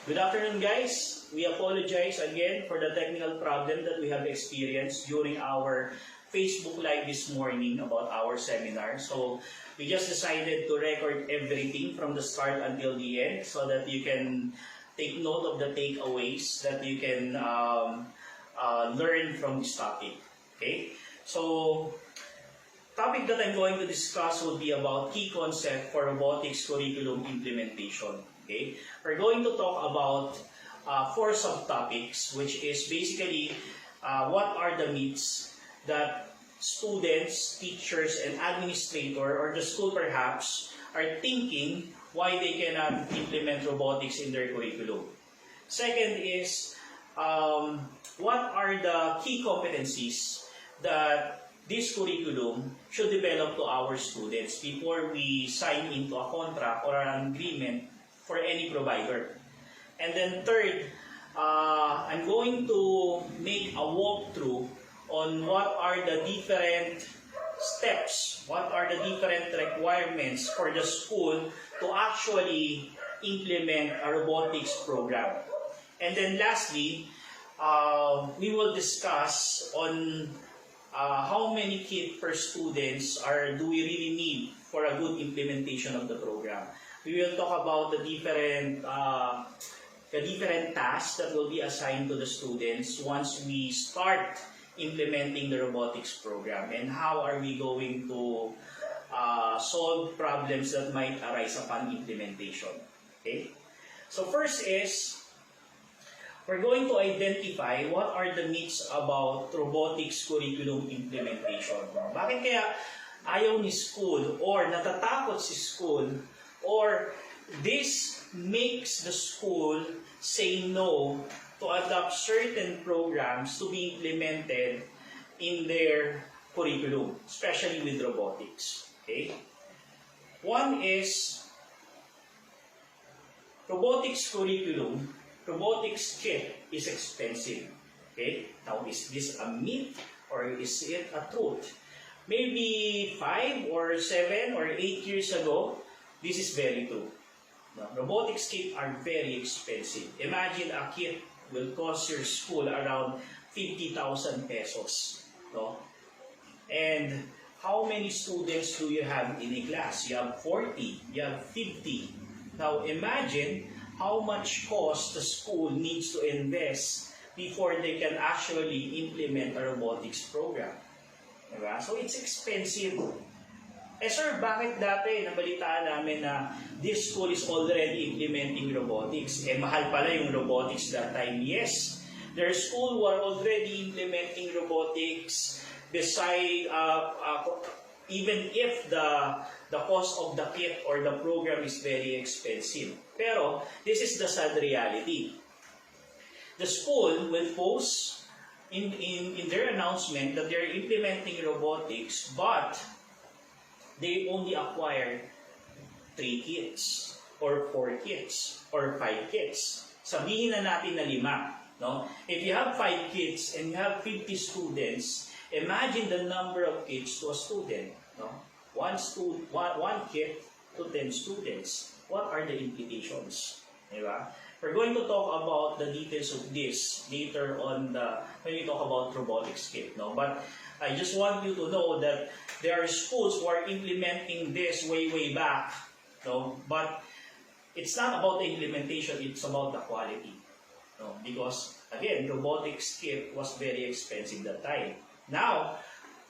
Good afternoon, guys. We apologize again for the technical problem that we have experienced during our Facebook Live this morning about our seminar. So we just decided to record everything from the start until the end so that you can take note of the takeaways that you can learn from this topic. Okay? So topic that I'm going to discuss will be about key concept for robotics curriculum implementation. Okay, we're going to talk about 4 subtopics, which is basically what are the myths that students, teachers, and administrator, or the school perhaps, are thinking why they cannot implement robotics in their curriculum. Second is what are the key competencies that this curriculum should develop to our students before we sign into a contract or an agreement for any provider. And then third, I'm going to make a walkthrough on what are the different steps, what are the different requirements for the school to actually implement a robotics program. And then lastly, we will discuss on how many kits per students do we really need for a good implementation of the program. We will talk about the different tasks that will be assigned to the students once we start implementing the robotics program, and how are we going to solve problems that might arise upon implementation. Okay? So first is, we're going to identify what are the myths about robotics curriculum implementation. Bakit kaya ayaw ni school or natatakot si school, or this makes the school say no to adopt certain programs to be implemented in their curriculum, especially with robotics. Okay? One is robotics curriculum, robotics kit is expensive. Okay? Now, is this a myth or is it a truth? Maybe 5 or 7 or 8 years ago, this is very true. No, robotics kits are very expensive. Imagine a kit will cost your school around 50,000 pesos. No? And how many students do you have in a class? You have 40, you have 50. Now imagine how much cost the school needs to invest before they can actually implement a robotics program. Diba? So it's expensive. Eh sir, bakit dati nabalitaan namin na this school is already implementing robotics? Eh mahal pala yung robotics that time. Yes, their school were already implementing robotics beside even if the cost of the kit or the program is very expensive. Pero this is the sad reality. The school will post in their announcement that they're implementing robotics, but they only acquire 3 kits or 4 kits or 5 kits. Sabihin na natin na 5. No? If you have 5 kits and you have 50 students, imagine the number of kits to a student. No? One kit to 10 students. What are the implications? Diba? We're going to talk about the details of this later on when we talk about robotics kit. No? But I just want you to know that there are schools who are implementing this way back. No? But it's not about the implementation, it's about the quality. No? Because, again, robotics kit was very expensive that time. Now,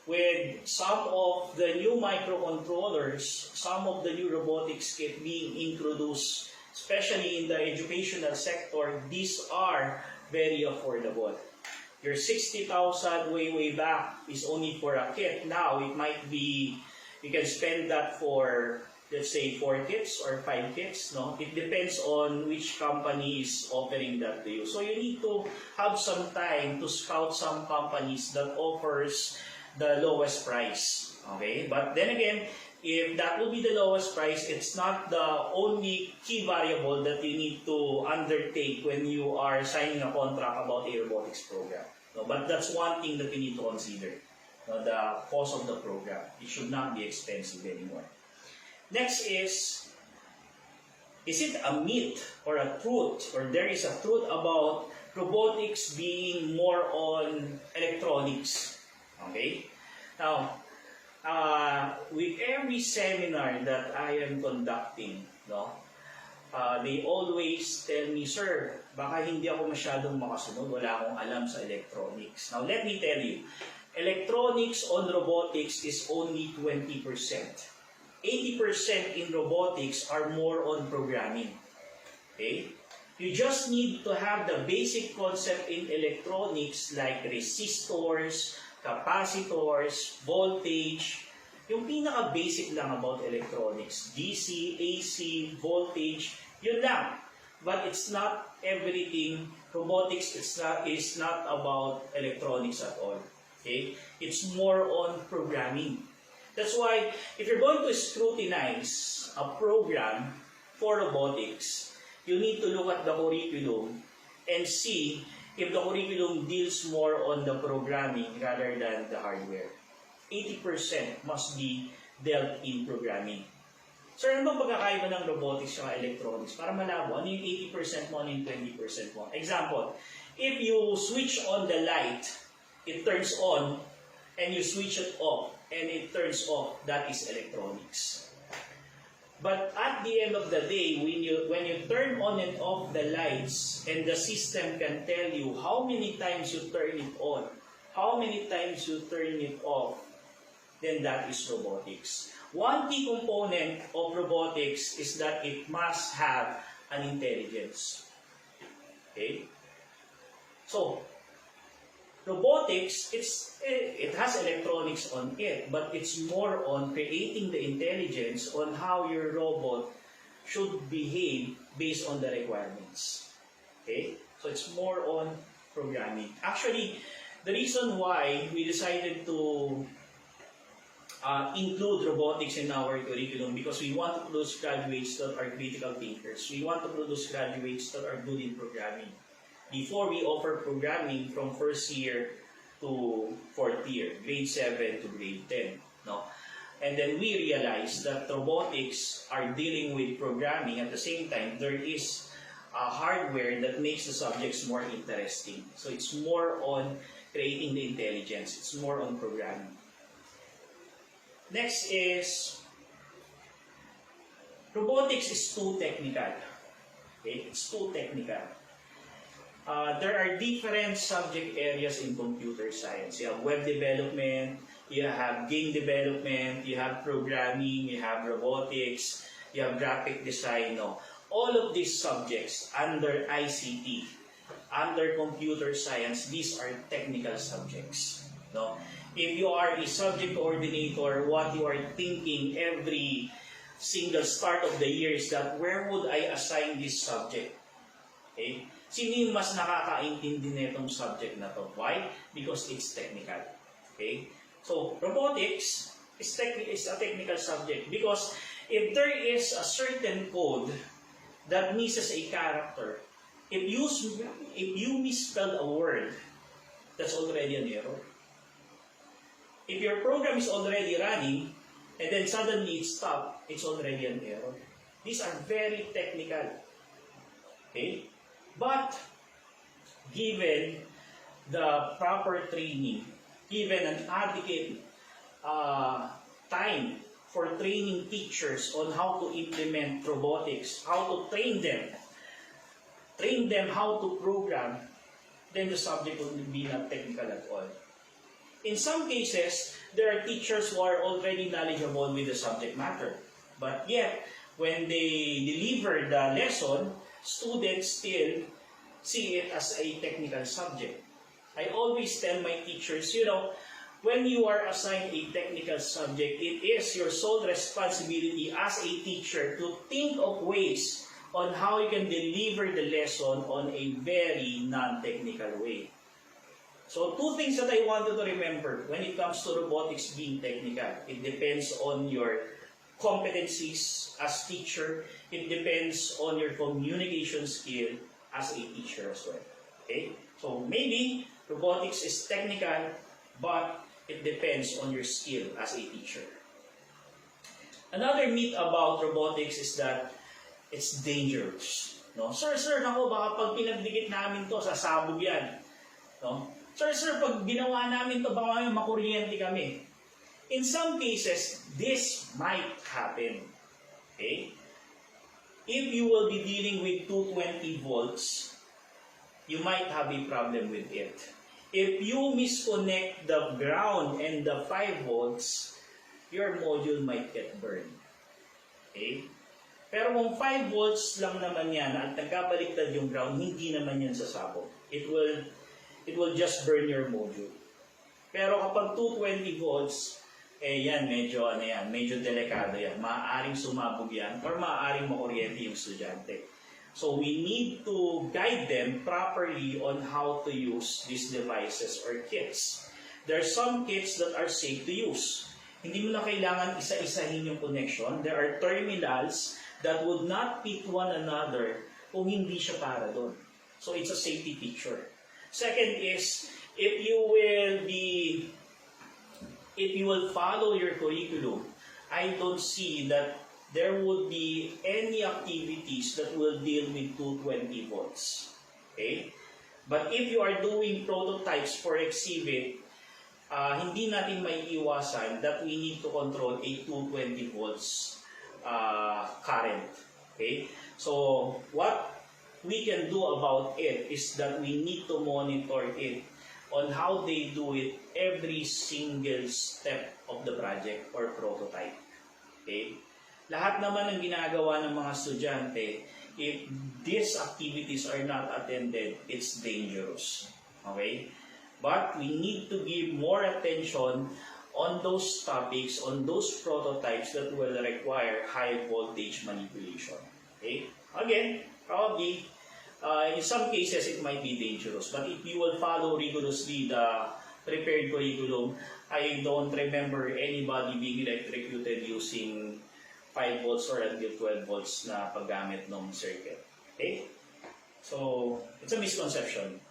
with some of the new microcontrollers, some of the new robotics kit being introduced, especially in the educational sector, these are very affordable. Your 60,000 way back is only for a kit. Now, it might be, you can spend that for, let's say, 4 kits or 5 kits. No? It depends on which company is offering that to you. So you need to have some time to scout some companies that offers the lowest price. Okay? But then again, if that will be the lowest price, it's not the only key variable that you need to undertake when you are signing a contract about a robotics program. No, but that's one thing that you need to consider. No, the cost of the program. It should not be expensive anymore. Next is is it a myth or a truth, or there is a truth about robotics being more on electronics? Okay? Now, with every seminar that I am conducting, no, they always tell me, "Sir, baka hindi ako masyadong makasunod, wala akong alam sa electronics." Now, let me tell you, electronics on robotics is only 20%. 80% in robotics are more on programming. Okay? You just need to have the basic concept in electronics like resistors, capacitors, voltage. Yung pinaka-basic lang about electronics. DC, AC, voltage, yun lang. But it's not everything. Robotics is not about electronics at all. Okay? It's more on programming. That's why, if you're going to scrutinize a program for robotics, you need to look at the curriculum and see if the curriculum deals more on the programming rather than the hardware. 80% must be dealt in programming. So, ano bang pagkakaiba ng robotics at electronics? Para malabo, ano yung 80% mo, ano yung 20% mo? Example, if you switch on the light, it turns on, and you switch it off, and it turns off, that is electronics. But at the end of the day, when you turn on and off the lights, and the system can tell you how many times you turn it on, how many times you turn it off, then that is robotics. One key component of robotics is that it must have an intelligence. Okay? So, robotics, it has electronics on it, but it's more on creating the intelligence on how your robot should behave based on the requirements. Okay? So it's more on programming. Actually, the reason why we decided to include robotics in our curriculum, because we want to produce graduates that are critical thinkers. We want to produce graduates that are good in programming. Before we offer programming from first year to fourth year, grade 7 to grade 10. No? And then we realized that robotics are dealing with programming. At the same time, there is a hardware that makes the subjects more interesting. So it's more on creating the intelligence. It's more on programming. Next is, robotics is too technical. Okay? It's too technical. There are different subject areas in computer science. You have web development, you have game development, you have programming, you have robotics, you have graphic design. No? All of these subjects under ICT, under computer science, these are technical subjects. No? If you are a subject coordinator, what you are thinking every single start of the year is that, where would I assign this subject? Okay? Sino yung mas nakakaintindi nitong subject na to? Why? Because it's technical. Okay? So, robotics is a technical subject, because if there is a certain code that misses a character, if you misspell a word, that's already an error. If your program is already running, and then suddenly it stopped, it's already an error. These are very technical. Okay? But, given the proper training, given an adequate time for training teachers on how to implement robotics, how to train them how to program, then the subject will be not technical at all. In some cases, there are teachers who are already knowledgeable with the subject matter. But yet, when they deliver the lesson, students still see it as a technical subject. I always tell my teachers, when you are assigned a technical subject, it is your sole responsibility as a teacher to think of ways on how you can deliver the lesson on a very non-technical way. So, two things that I wanted to remember when it comes to robotics being technical. It depends on your competencies as teacher. It depends on your communication skill as a teacher as well. Okay? So, maybe robotics is technical, but it depends on your skill as a teacher. Another myth about robotics is that it's dangerous. No? Sir, nako, baka pag pinagdikit namin to, sasabog yan. No? Sir, pag ginawa namin to, baka makuryente kami. In some cases, this might happen. Okay? If you will be dealing with 220 volts, you might have a problem with it. If you misconnect the ground and the 5 volts, your module might get burned. Okay? Pero kung 5 volts lang naman yan at nagkabaliktad yung ground, hindi naman yan sasabog. It will just burn your module. Pero kapag 220 volts, yan, medyo delikado yan. Maaaring sumabog yan or maaaring makuryente yung estudyante. So we need to guide them properly on how to use these devices or kits. There are some kits that are safe to use. Hindi mo na kailangan isa-isahin yung connection. There are terminals that would not fit one another kung hindi siya para doon. So it's a safety feature. Second is, if you will follow your curriculum, I don't see that there would be any activities that will deal with 220 volts. Okay? But if you are doing prototypes for exhibit, hindi natin may iwasan that we need to control a 220 volts current. Okay? So, what we can do about it is that we need to monitor it on how they do it every single step of the project or prototype. Okay? Lahat naman ng ginagawa ng mga estudyante, if these activities are not attended, it's dangerous. Okay? But we need to give more attention on those topics, on those prototypes that will require high voltage manipulation. Okay? Again, probably, in some cases it might be dangerous, but if you will follow rigorously the prepared curriculum, I don't remember anybody being electrocuted using 5 volts or until 12 volts na paggamit ng circuit. Okay? So, it's a misconception,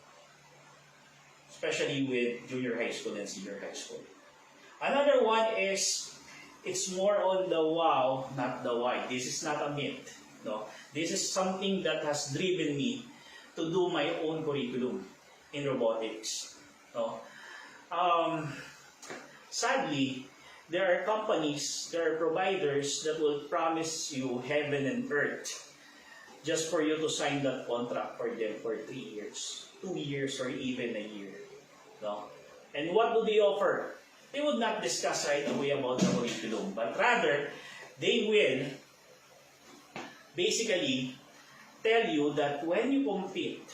especially with junior high school and senior high school. Another one is, it's more on the wow, not the why. This is not a myth. No? This is something that has driven me to do my own curriculum in robotics. No? Sadly, there are companies, there are providers that will promise you heaven and earth just for you to sign that contract for them for 3 years, 2 years, or even a year. No? And what do they offer? They would not discuss right away about the curriculum, but rather, they will basically tell you that when you compete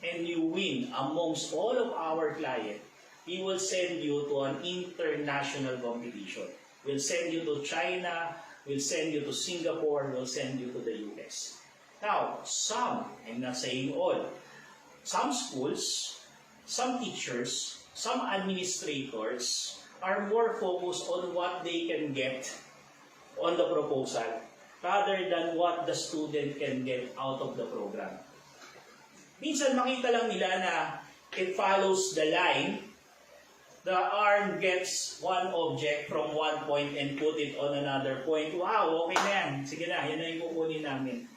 and you win amongst all of our clients, we will send you to an international competition. We'll send you to China, we'll send you to Singapore, we'll send you to the US. Now, some, I'm not saying all, some schools, some teachers, some administrators are more focused on what they can get on the proposal rather than what the student can get out of the program. Minsan makita lang nila na it follows the line, the arm gets one object from one point and put it on another point. Wow, okay na yan. Sige na, yan na yung kukunin namin.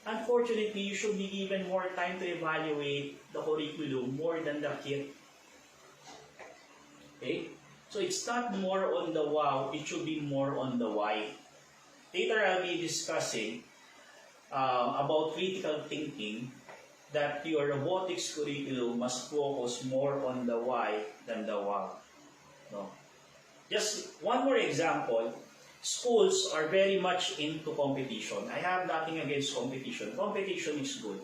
Unfortunately, you should be given more time to evaluate the curriculum more than the kit. Okay? So it's not more on the wow, it should be more on the why. Later I'll be discussing about critical thinking, that your robotics curriculum must focus more on the why than the wow. No? Just one more example, schools are very much into competition. I have nothing against competition. Competition is good.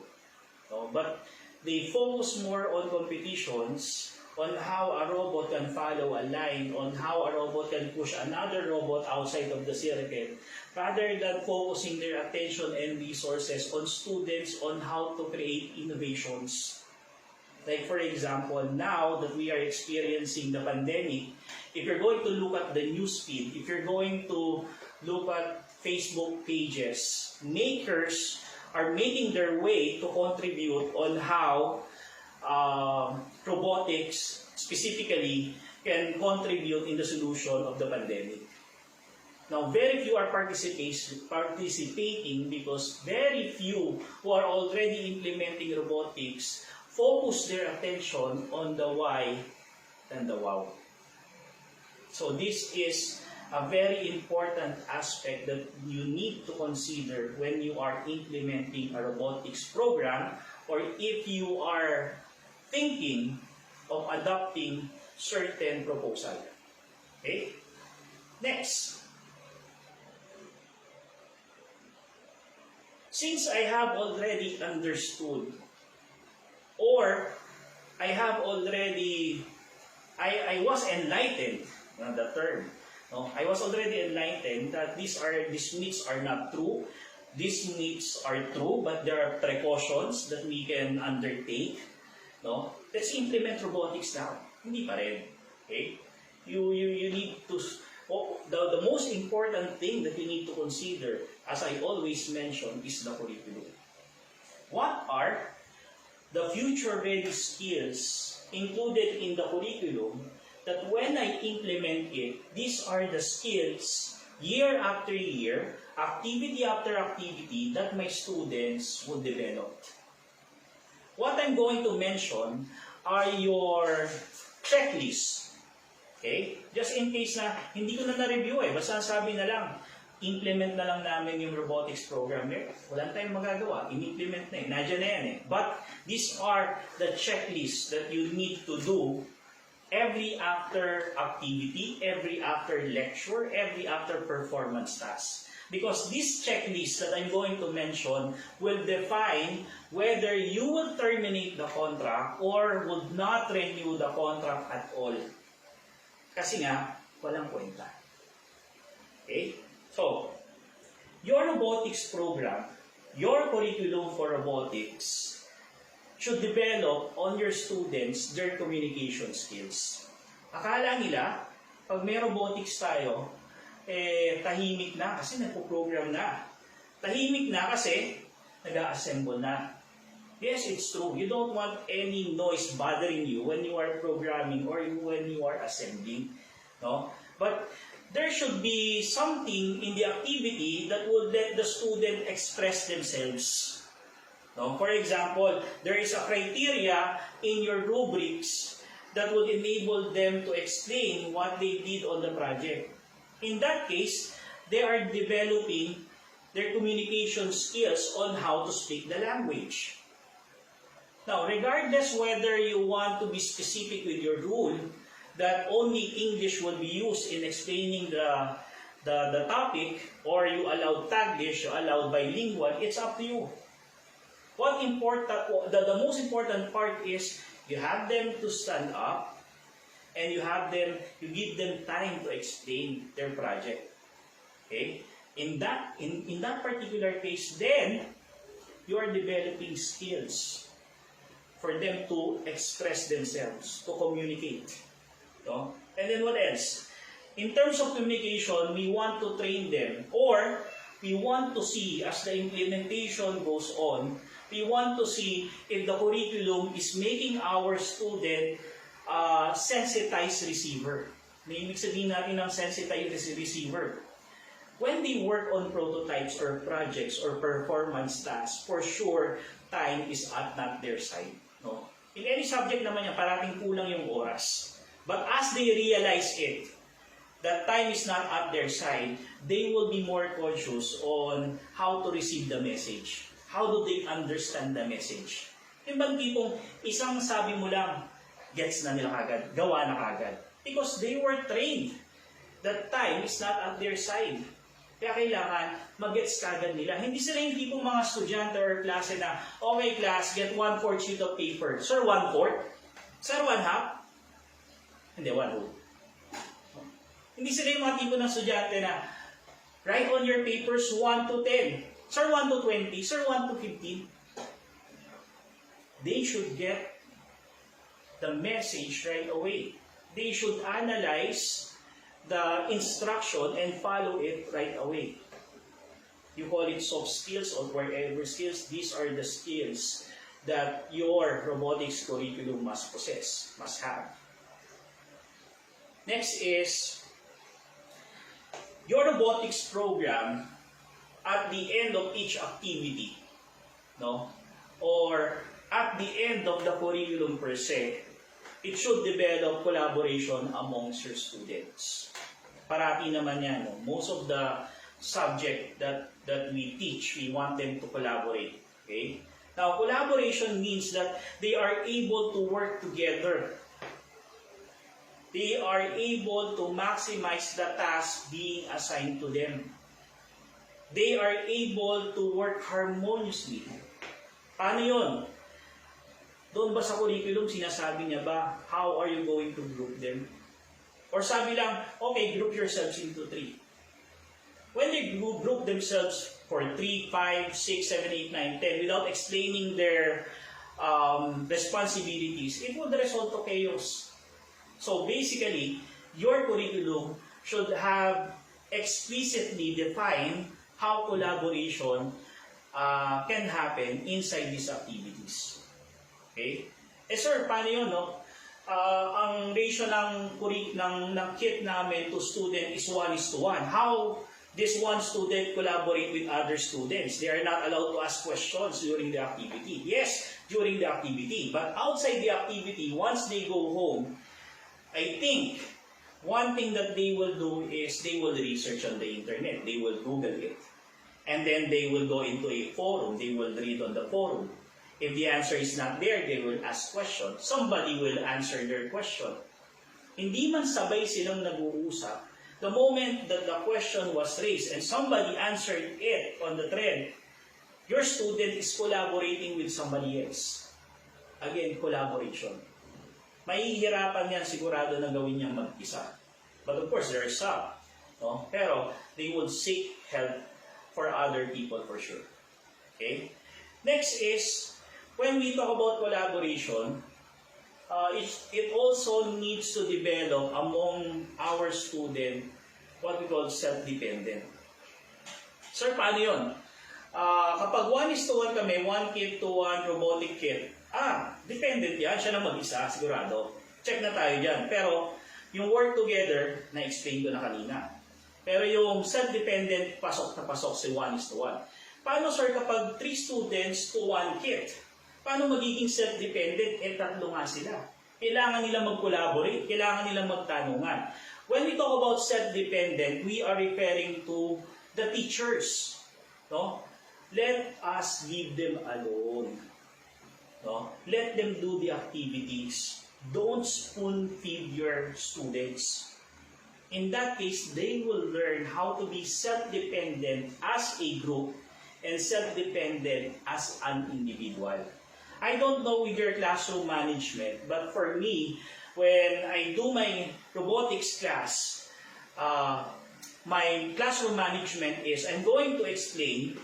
No? But they focus more on competitions, on how a robot can follow a line, on how a robot can push another robot outside of the circle, rather than focusing their attention and resources on students on how to create innovations. Like for example, now that we are experiencing the pandemic, if you're going to look at the newsfeed, if you're going to look at Facebook pages, makers are making their way to contribute on how robotics specifically can contribute in the solution of the pandemic. Now, very few are participating because very few who are already implementing robotics focus their attention on the why and the wow. So this is a very important aspect that you need to consider when you are implementing a robotics program, or if you are thinking of adopting certain proposal. Okay? Next. Since I have already understood, or I have already, I was enlightened, the term, no? I was already enlightened that these myths are not true. These myths are true, but there are precautions that we can undertake. No? Let's implement robotics now. Hindi pa rin. Okay? You need to, the most important thing that you need to consider, as I always mention, is the curriculum. What are the future-ready skills included in the curriculum that when I implement it, these are the skills, year after year, activity after activity, that my students will develop. What I'm going to mention are your checklists. Okay? Just in case na hindi ko na na-review basta sabi na lang, implement na lang namin yung robotics program. Wala tayong magagawa. In-implement na Nandiyan na yan But these are the checklists that you need to do every after activity, every after lecture, every after performance task. Because this checklist that I'm going to mention will define whether you will terminate the contract or would not renew the contract at all. Kasi nga, walang kwenta. Okay? So, your robotics program, your curriculum for robotics, should develop on your students their communication skills. Akala nila, pag may robotics tayo, tahimik na kasi nagpo-program na. Tahimik na kasi nag-a-assemble na. Yes, it's true. You don't want any noise bothering you when you are programming or when you are assembling. No? But there should be something in the activity that would let the student express themselves. No? For example, there is a criteria in your rubrics that would enable them to explain what they did on the project. In that case, they are developing their communication skills on how to speak the language. Now, regardless whether you want to be specific with your rule, that only English will be used in explaining the topic, or you allow Taglish, you allow bilingual, it's up to you. The most important part is you have them to stand up and you give them time to explain their project. Okay? In that particular case, then you are developing skills for them to express themselves, to communicate. No? And then what else? In terms of communication, we want to train them, or we want to see as the implementation goes on, we want to see if the curriculum is making our student sensitized receiver. May ibig sabihin natin ng sensitized receiver. When they work on prototypes or projects or performance tasks, for sure, time is not their side. No? In any subject naman yan, parating kulang yung oras. But as they realize it, that time is not at their side, they will be more conscious on how to receive the message. How do they understand the message? Yung bang tipong isang sabi mo lang, gets na nila kagad, gawa na kagad. Because they were trained that time is not at their side. Kaya kailangan mag-gets kagad nila. Hindi sila yung tipong mga estudyante or klase na, okay class, get 1/4 sheet of paper. Sir, 1/4? Sir, 1/2? Hindi, 1/2. Hindi sila yung mga tipo ng estudyante na, write on your papers 1 to 10. Sir, 1 to 20. Sir, 1 to 15. They should get the message right away. They should analyze the instruction and follow it right away. You call it soft skills or whatever skills. These are the skills that your robotics curriculum must possess, must have. Next is your robotics program, at the end of each activity, no, or at the end of the curriculum per se, it should develop collaboration amongst your students. Parati naman yan, no? Most of the subject that we teach, we want them to collaborate. Okay? Now, collaboration means that they are able to work together. They are able to maximize the task being assigned to them. They are able to work harmoniously. Paano yun? Doon ba sa curriculum, sinasabi niya ba, how are you going to group them? Or sabi lang, okay, group yourselves into 3. When they group themselves for 3, 5, 6, 7, 8, 9, 10, without explaining their responsibilities, it would result to chaos. So basically, your curriculum should have explicitly defined how collaboration can happen inside these activities. Okay? Eh sir, paano yun, no? Ang ratio ng kit namin to student is 1:1. How this one student collaborate with other students? They are not allowed to ask questions during the activity. Yes, during the activity. But outside the activity, once they go home, I think one thing that they will do is they will research on the internet. They will Google it. And then they will go into a forum. They will read on the forum. If the answer is not there, they will ask questions. Somebody will answer their question. Hindi man sabay silang nag-uusap. The moment that the question was raised and somebody answered it on the thread, your student is collaborating with somebody else. Again, collaboration. Mahihirapan yan sigurado na gawin niyang mag-isa. But of course, there are some. No? Pero they will seek help for other people for sure. Okay? Next is, when we talk about collaboration, it also needs to develop among our student what we call self-dependent. Sir, paano yun? Kapag 1:1 kami, 1 kit to 1 robotic kit, dependent yan, siya lang mag-isa, sigurado. Check na tayo dyan. Pero, yung work together, na-explain ko na kanina. Pero yung self-dependent, pasok na pasok si 1:1. Paano sir kapag 3 students to 1 kit? Paano magiging self-dependent? Tatlo nga sila. Kailangan nila mag-collaborate, kailangan nila magtanungan. When we talk about self-dependent, we are referring to the teachers. No? Let us leave them alone. No? Let them do the activities. Don't spoon-feed your students. In that case, they will learn how to be self-dependent as a group and self-dependent as an individual. I don't know with your classroom management, but for me, when I do my robotics class, my classroom management is I'm going to explain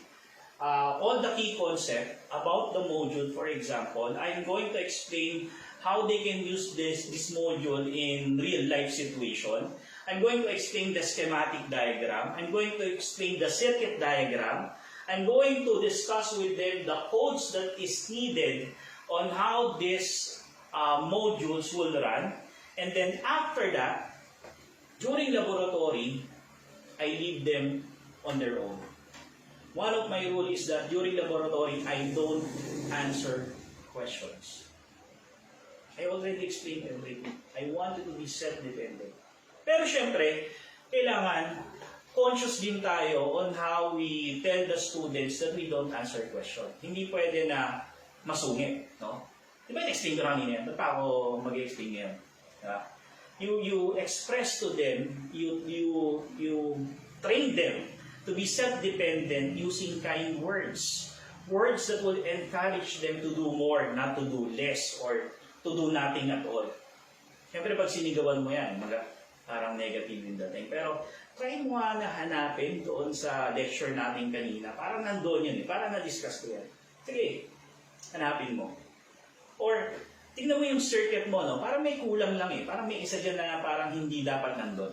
all the key concept about the module. For example, I'm going to explain how they can use this module in real life situation. I'm going to explain the schematic diagram. I'm going to explain the circuit diagram. I'm going to discuss with them the codes that is needed on how these modules will run. And then after that, during laboratory, I leave them on their own. One of my rules is that during laboratory, I don't answer questions. I already explained everything. I wanted to be self-dependent. Pero syempre, kailangan conscious din tayo on how we tell the students that we don't answer questions. Hindi pwede na masungit, no? Di ba in-explain ko kanina yan? Ba't pa ako mag-explain yan? You express to them, you train them to be self-dependent using kind words. Words that will encourage them to do more, not to do less, or to do nothing at all. Siyempre pag sinigawan mo yan, parang negative yung dating. Pero try mo nga na hanapin doon sa lecture natin kanina. Parang nandoon yun eh. Parang na-discuss ko yan. Sige, hanapin mo. Or, tingnan mo yung circuit mo, no? Parang may kulang lang eh. Parang may isa dyan na parang hindi dapat nandun.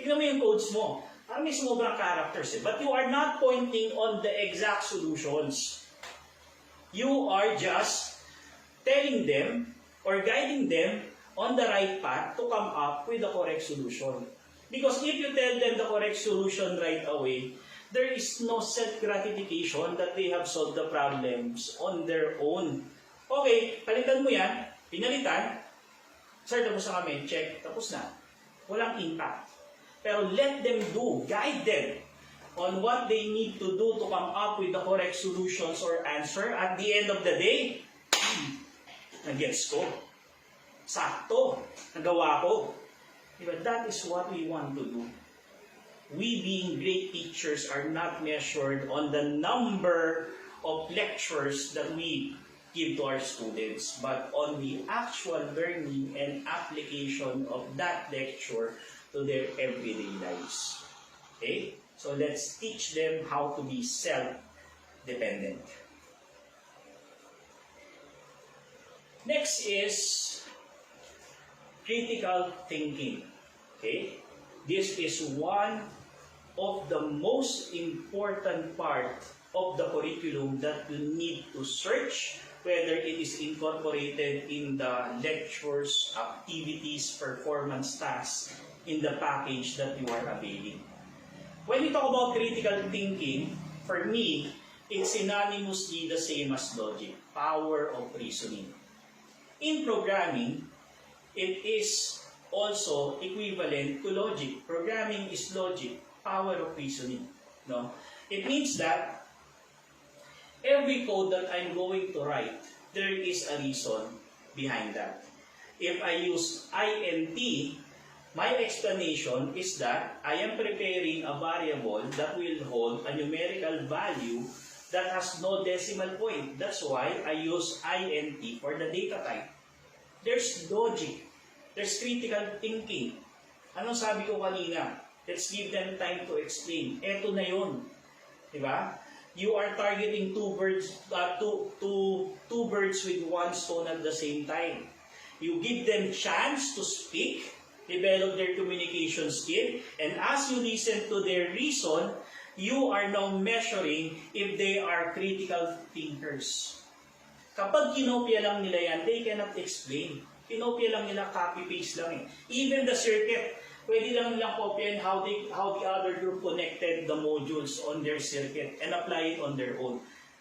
Tingnan mo yung codes mo. Parang may sumubrang characters eh. But you are not pointing on the exact solutions. You are just telling them or guiding them on the right path to come up with the correct solution. Because if you tell them the correct solution right away, there is no self-gratification that they have solved the problems on their own. Okay, palitan mo yan, pinalitan, sir, tapos na kami, check, tapos na. Walang impact. Pero let them do, guide them on what they need to do to come up with the correct solutions or answer. At the end of the day, nag-gets ko. Sakto, nagawa ko. Diba? That is what we want to do. We being great teachers are not measured on the number of lectures that we give to our students, but on the actual learning and application of that lecture to their everyday lives. Okay? So let's teach them how to be self-dependent. Next is critical thinking. Okay? This is one of the most important part of the curriculum that you need to search whether it is incorporated in the lectures, activities, performance tasks in the package that you are availing. When we talk about critical thinking, for me, it's synonymously the same as logic, power of reasoning. In programming, it is also equivalent to logic. Programming is logic, power of reasoning. No? It means that every code that I'm going to write, there is a reason behind that. If I use int, my explanation is that I am preparing a variable that will hold a numerical value that has no decimal point. That's why I use int for the data type. There's logic. There's critical thinking. Anong sabi ko kanina? Let's give them time to explain. Eto na yun. Diba? You are targeting two birds with one stone at the same time. You give them chance to speak, develop their communication skill, and as you listen to their reason, you are now measuring if they are critical thinkers. Kapag kinopya lang nila yan, they cannot explain. Kinopya lang nila, copy-paste lang eh. Even the circuit, pwede lang nilang kopyahin how the other group connected the modules on their circuit and apply it on their own.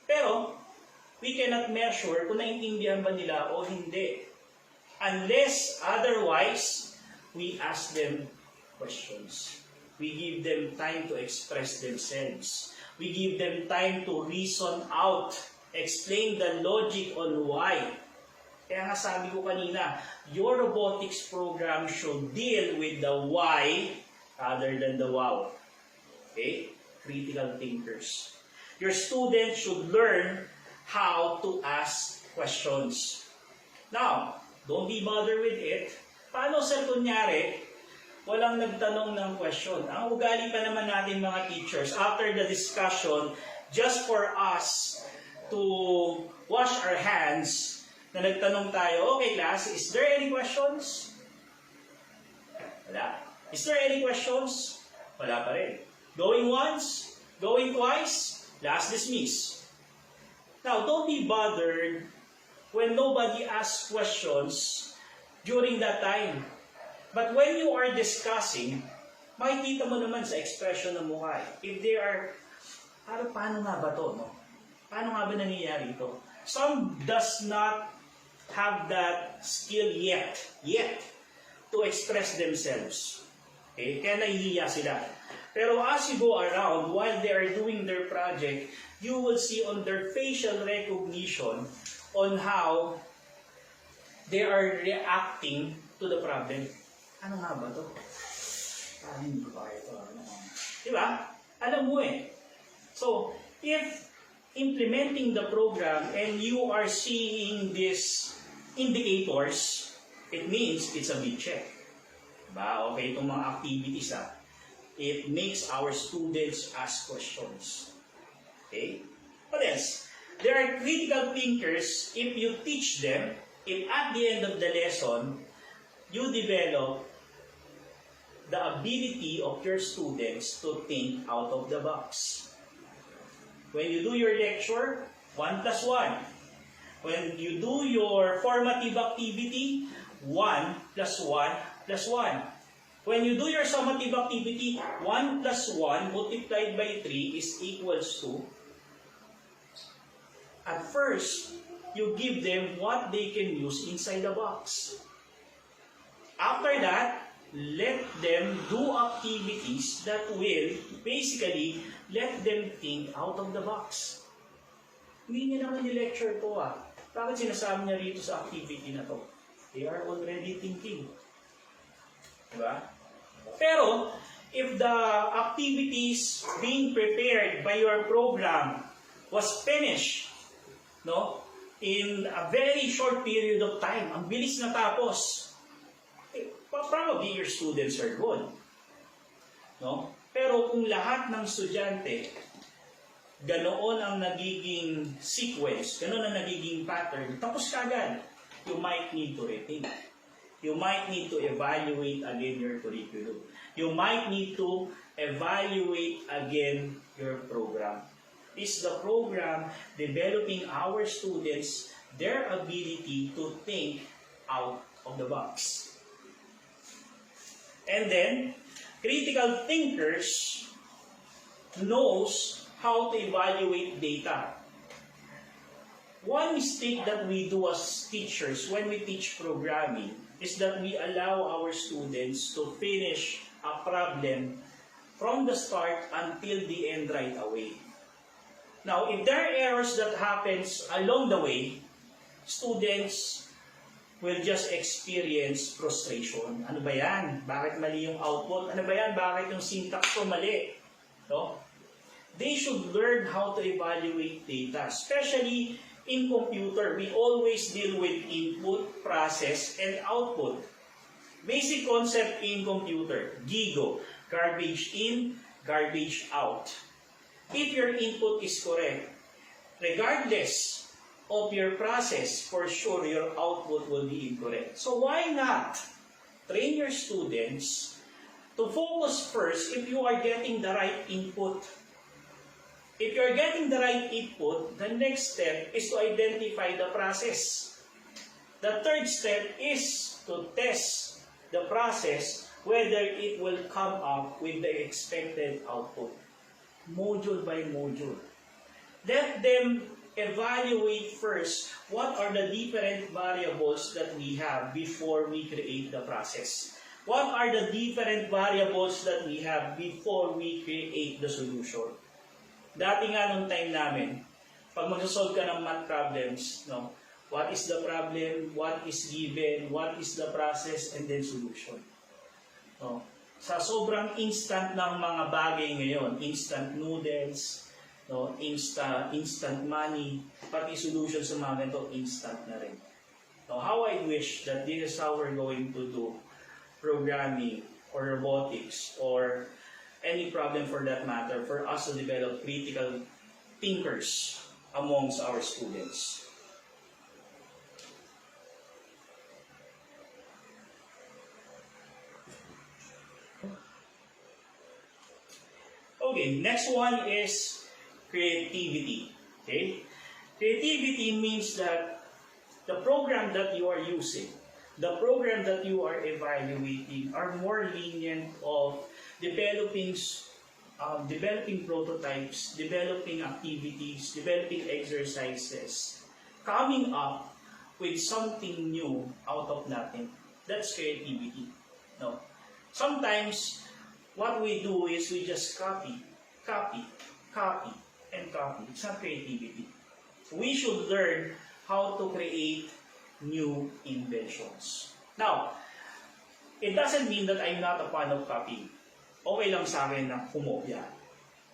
Pero, we cannot measure kung naintindihan ba nila o hindi. Unless, otherwise, we ask them questions. We give them time to express themselves. We give them time to reason out, explain the logic on why. Kaya nga sabi ko kanina, your robotics program should deal with the why rather than the wow. Okay? Critical thinkers. Your students should learn how to ask questions. Now, don't be bothered with it. Paano sir kunyari, walang nagtanong ng question? Ang ugali pa naman natin mga teachers, after the discussion, just for us to wash our hands, na nagtanong tayo, okay class, is there any questions? Wala. Is there any questions? Wala pa rin. Going once? Going twice? Last dismiss. Now, don't be bothered when nobody asks questions during that time. But when you are discussing, makikita mo naman sa expression ng mukha. If they are, paano nga ba to? No? Paano nga ba nangyayari ito? Some does not have that skill yet to express themselves. Okay? Kaya nahihiya sila. Pero as you go around, while they are doing their project, you will see on their facial recognition on how they are reacting to the problem. Ano nga ba ito? Parang hindi ba ito? Diba? Alam mo eh. So, if implementing the program and you are seeing these indicators, it means it's a big check. Diba? Okay, itong mga activities it makes our students ask questions. Okay? What else? There are critical thinkers if you teach them, if at the end of the lesson, you develop the ability of your students to think out of the box. When you do your lecture, 1 plus 1. When you do your formative activity, 1 plus 1 plus 1. When you do your summative activity, 1 plus 1 multiplied by 3 is equals to, at first, you give them what they can use inside the box. After that, let them do activities that will basically let them think out of the box. Hindi niya naman ni-lecture to Bakit sinasabi niya rito sa activity na to? They are already thinking. Diba? Pero, if the activities being prepared by your program was finished, no, in a very short period of time, ang bilis natapos, probably your students are good. No? Pero kung lahat ng estudyante, ganoon ang nagiging sequence, ganoon ang nagiging pattern, tapos kagad, you might need to rethink. You might need to evaluate again your curriculum. You might need to evaluate again your program. Is the program developing our students their ability to think out of the box? And then, critical thinkers knows how to evaluate data. One mistake that we do as teachers when we teach programming is that we allow our students to finish a problem from the start until the end right away. Now, if there are errors that happens along the way, students will just experience frustration. Ano ba yan? Bakit mali yung output? Ano ba yan? Bakit yung syntax ko mali? No? They should learn how to evaluate data, especially in computer. We always deal with input, process, and output. Basic concept in computer, GIGO, garbage in, garbage out. If your input is correct, regardless of your process, for sure your output will be incorrect. So why not train your students to focus first if you are getting the right input? If you're getting the right input, the next step is to identify the process. The third step is to test the process whether it will come up with the expected output. Module by module. Let them evaluate first what are the different variables that we have before we create the process. What are the different variables that we have before we create the solution? Dati nga nung time namin, pag mag-solve ka ng math problems, no, what is the problem, what is given, what is the process, and then solution. No. Sa sobrang instant ng mga bagay ngayon, instant noodles, no, instant money, pati solution sa mga ganito, instant na rin. So, how I wish that this is how we're going to do programming or robotics or any problem for that matter, for us to develop critical thinkers amongst our students. Okay, next one is creativity. Okay? Creativity means that the program that you are using, the program that you are evaluating are more lenient of developing prototypes, developing activities, developing exercises, coming up with something new out of nothing. That's creativity. No. Sometimes, what we do is we just copy, and copy. It's not creativity. We should learn how to create new inventions. Now, it doesn't mean that I'm not a fan of copying. Okay lang sa akin na kumopya.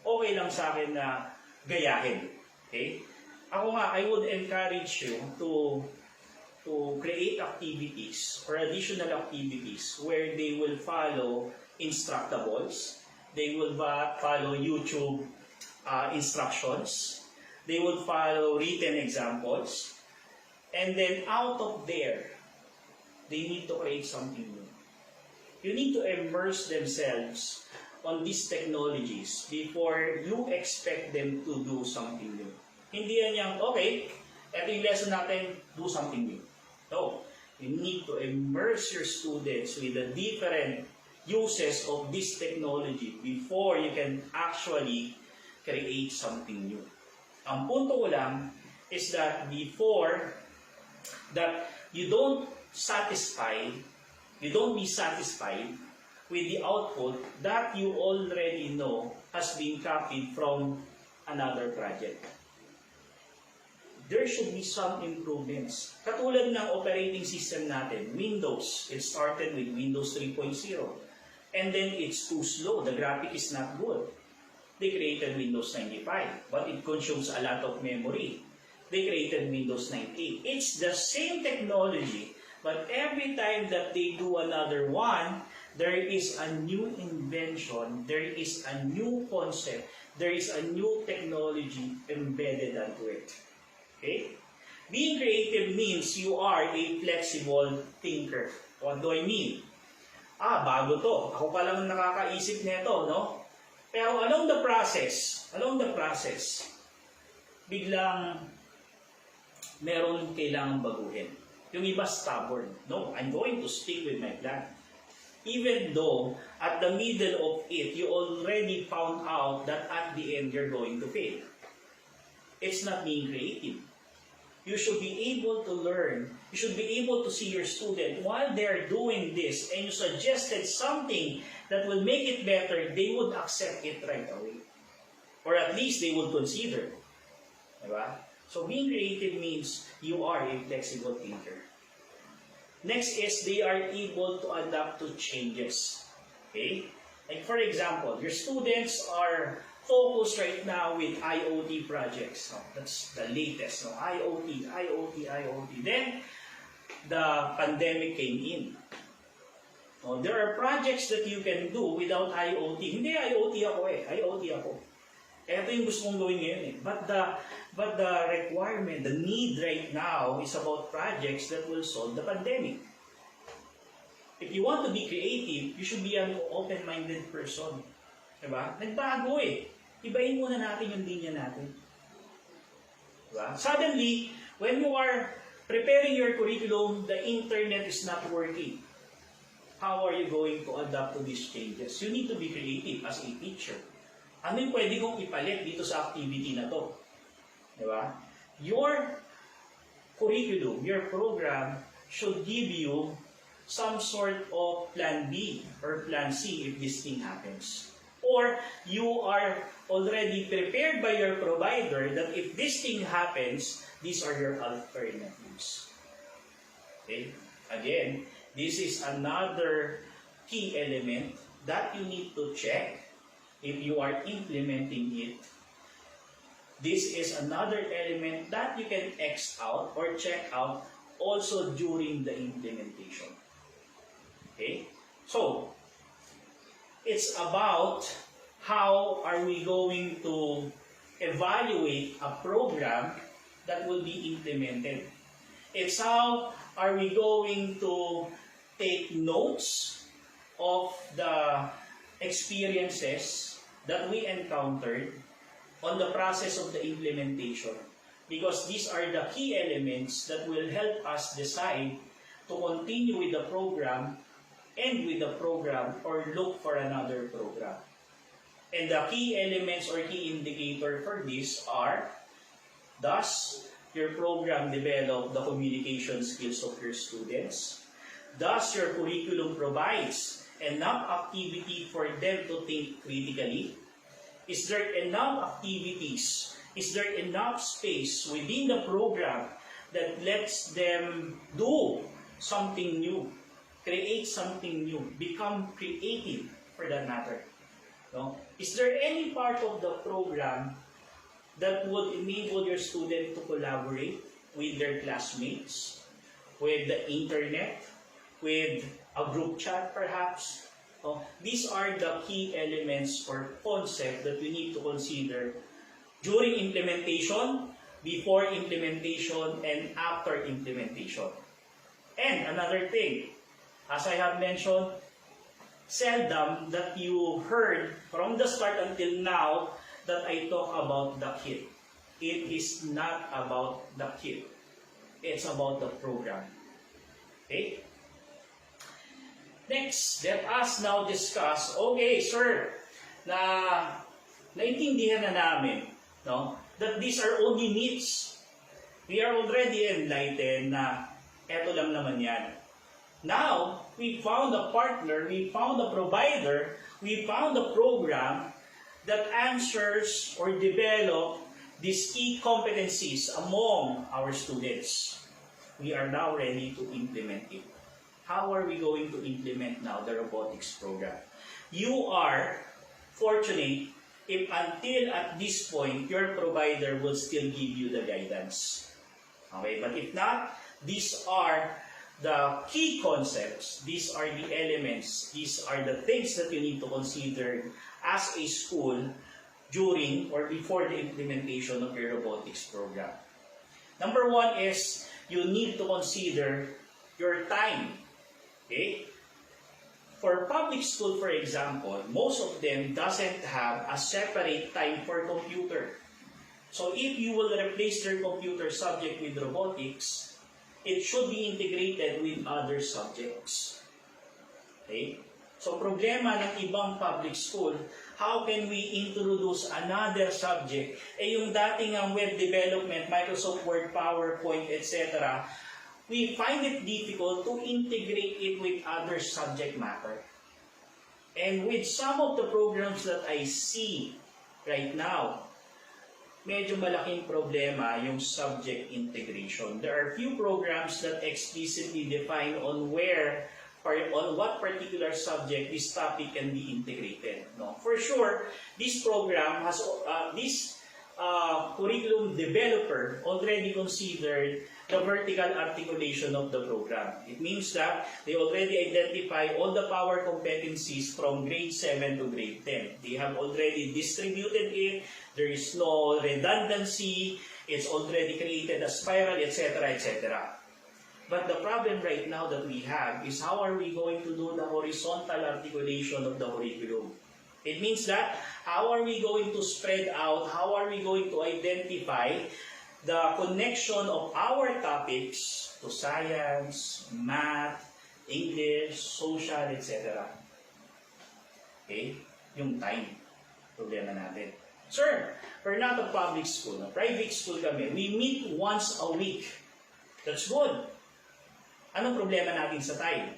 Okay lang sa akin na gayahin. Okay? Ako nga, I would encourage you to create activities or additional activities where they will follow instructables, they will follow YouTube instructions, they will follow written examples, and then out of there, they need to create something new. You need to immerse themselves on these technologies before you expect them to do something new. Hindi yan yung, okay, ito yung lesson natin, do something new. No. You need to immerse your students with the different uses of this technology before you can actually create something new. Ang punto ko lang is that before that you don't be satisfied with the output that you already know has been copied from another project. There should be some improvements. Katulad ng operating system natin, Windows. It started with Windows 3.0. And then it's too slow. The graphic is not good. They created Windows 95, but it consumes a lot of memory. They created Windows 98. It's the same technology, but every time that they do another one, there is a new invention, there is a new concept, there is a new technology embedded into it. Okay? Being creative means you are a flexible thinker. What do I mean? Bago to. Ako pa lang nakakaisip nito, no? Pero along the process, biglang meron kailangan baguhin. Yung iba stubborn. No, I'm going to stick with my plan. Even though at the middle of it, you already found out that at the end you're going to fail. It's not being creative. You should be able to learn. You should be able to see your student while they're doing this and you suggested something that will make it better, they would accept it right away. Or at least they would consider. Diba? So being creative means you are a flexible thinker. Next is they are able to adapt to changes. Okay? Like for example, your students are focused right now with IoT projects. No? That's the latest. No? IoT. Then, the pandemic came in. No? There are projects that you can do without IoT. Hindi IoT ako. Ito yung gusto kong gawin ngayon eh. But the requirement, the need right now is about projects that will solve the pandemic. If you want to be creative, you should be an open-minded person. Diba? Nagbago eh. Ibahin muna natin yung linya natin. Diba? Suddenly, when you are preparing your curriculum, the internet is not working. How are you going to adapt to these changes? You need to be creative as a teacher. Ano yung pwede kong ipalit dito sa activity na to? Diba? Your curriculum, your program should give you some sort of plan B or plan C if this thing happens. Or you are already prepared by your provider that if this thing happens, these are your alternatives. Okay? Again, this is another key element that you need to check if you are implementing it. This is another element that you can X out or check out also during the implementation. Okay? So, it's about how are we going to evaluate a program that will be implemented. It's how are we going to take notes of the experiences that we encountered on the process of the implementation. Because these are the key elements that will help us decide to continue with the program, end with the program, or look for another program. And the key elements or key indicator for this are, does your program develop the communication skills of your students? Does your curriculum provides enough activity for them to think critically? Is there enough activities? Is there enough space within the program that lets them do something new, create something new, become creative for that matter? No? Is there any part of the program that would enable your student to collaborate with their classmates, with the internet, with a group chat perhaps? These are the key elements or concepts that we need to consider during implementation, before implementation, and after implementation. And another thing, as I have mentioned, seldom that you heard from the start until now that I talk about the kit. It is not about the kit. It's about the program. Okay? Next, let us now discuss, okay, sir, naintindihan na namin, no, that these are only myths. We are already enlightened na eto lang naman yan. Now, we found a partner, we found a provider, we found a program that answers or develop these key competencies among our students. We are now ready to implement it. How are we going to implement now the robotics program? You are fortunate if until at this point, your provider will still give you the guidance. Okay, but if not, these are the key concepts, these are the elements, these are the things that you need to consider as a school during or before the implementation of your robotics program. Number one is you need to consider your time. Okay? For public school, for example, most of them doesn't have a separate time for computer. So if you will replace their computer subject with robotics, it should be integrated with other subjects. Okay? So problema ng ibang public school, how can we introduce another subject? Yung dating ang web development, Microsoft Word, PowerPoint, etc., we find it difficult to integrate it with other subject matter. And with some of the programs that I see right now, medyo malaking problema yung subject integration. There are few programs that explicitly define on what particular subject this topic can be integrated. No? For sure, this program has this curriculum developer already considered the vertical articulation of the program. It means that they already identify all the power competencies from grade 7 to grade 10. They have already distributed it. There is no redundancy. It's already created a spiral, etc., etc. But the problem right now that we have is how are we going to do the horizontal articulation of the curriculum? It means that how are we going to spread out, how are we going to identify the connection of our topics to science, math, English, social, etc. Okay? Yung time. Problema natin. Sir, we're not a public school. A private school kami. We meet once a week. That's good. Anong problema natin sa time?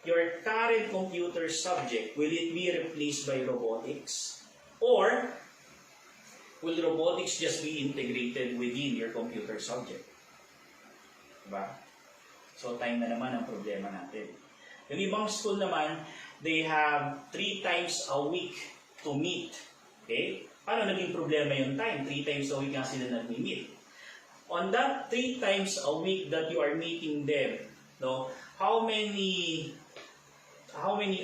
Your current computer subject, will it be replaced by robotics? Or will robotics just be integrated within your computer subject? Diba? So time na naman ang problema natin. Yung ibang school naman, they have 3 times a week to meet. Okay? Paano naging problema yung time? 3 times a week nga sila nag-meet. On that 3 times a week that you are meeting them, no, how many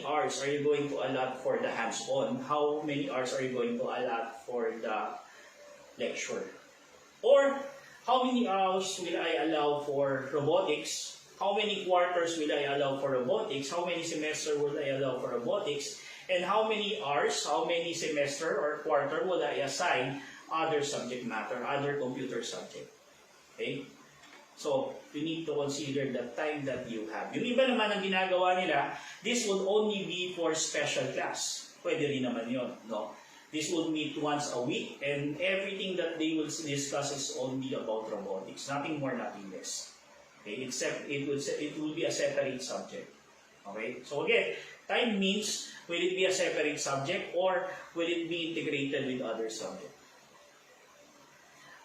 hours are you going to allot for the hands-on? How many hours are you going to allot for the lecture? Or how many hours will I allow for robotics? How many quarters will I allow for robotics? How many semester will I allow for robotics? And how many hours, how many semester or quarter will I assign other subject matter, other computer subject? Okay? So, you need to consider the time that you have. Yung iba naman ang ginagawa nila, this will only be for special class. Pwede rin naman yun, no? This will meet once a week and everything that they will discuss is only about robotics. Nothing more, nothing less. Okay? Except it will be a separate subject. Okay? So again, time means, will it be a separate subject or will it be integrated with other subject?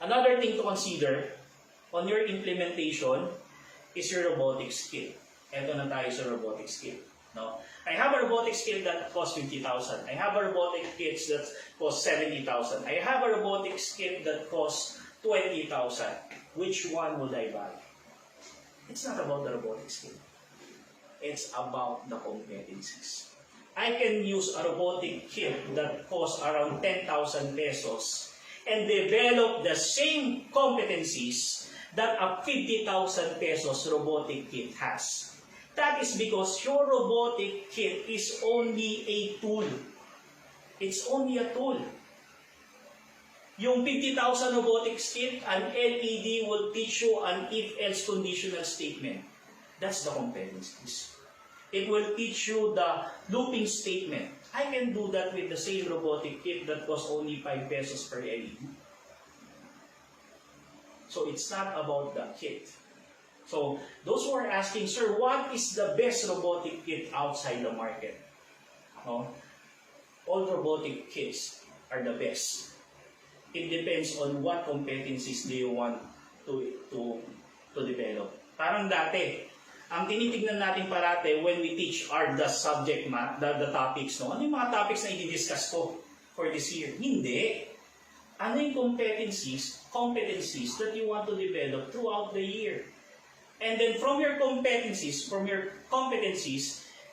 Another thing to consider on your implementation is your robotics kit. Ito na tayo sa robotics kit. No? I have a robotics kit that costs 50,000. I have a robotics kit that costs 70,000. I have a robotics kit that costs 20,000. Which one would I buy? It's not about the robotics kit. It's about the competencies. I can use a robotic kit that costs around 10,000 pesos and develop the same competencies that a 50,000 pesos robotic kit has. That is because your robotic kit is only a tool. It's only a tool. Yung 50,000 robotics kit, an LED will teach you an if-else conditional statement. That's the competencies. It will teach you the looping statement. I can do that with the same robotic kit that costs only 5 pesos per LED. So it's not about the kit. So those who are asking, sir, what is the best robotic kit outside the market? No? All robotic kits are the best. It depends on what competencies do you want to develop. Parang dati, ang tinitignan natin parate when we teach are the subject the topics, no? Ano yung mga topics na i-discuss ko for this year? Hindi. Ano yung competencies that you want to develop throughout the year? And then from your competencies,